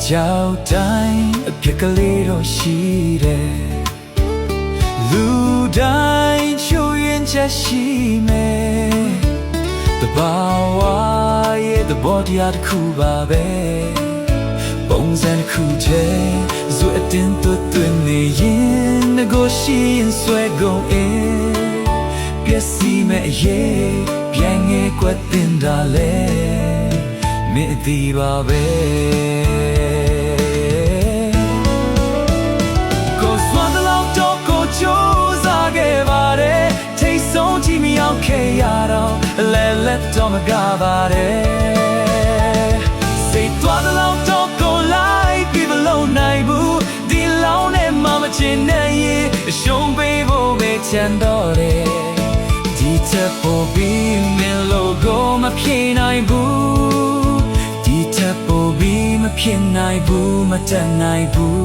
ကြောက်တိုင်းအဖြစ်ကလေးတော့ရှိတယ်လူတိုင်းချိုးရင်ချက်ရှိမယ်တဘာဝရဲ့သဘောတရားတစ်ခုပါပဲပုံစံတစ်ခုတည်းဇွတ်တင်သွတ်သွင်းနေရင်ငကိုရှိရင်ဆွဲကုန်အင်းပျက်စီးမဲ့အရေးပြန်ငယ်ကွက်တင်တာလေမင်းအသိပါပဲကိုစွမ်းတဲ့လောက်တော့ကိုကြိုးစားခဲ့ပါတယ်ထိတ်ဆုံးကြည့်မရောက်ခဲ့ရတော့လဲလက်တော့မကပါတယ်စိတ်သွားတဲ့လောက်တော့ကိုလိုက်ပြီးမလုံးနိုင်ဘူးဒီလောင်းနဲ့မှမချင်နဲ့ရင်ရှုံးပေးဖို့ပဲချမ်းတော့တယ်ဒီချက်ပေါ်ပြီးမင်းလို့ကိုမဖြစ်နိုင်ဘူးဒီချက်ပေါ်ပြီးမဖြစ်နိုင်ဘူးမတတ်နိုင်ဘူး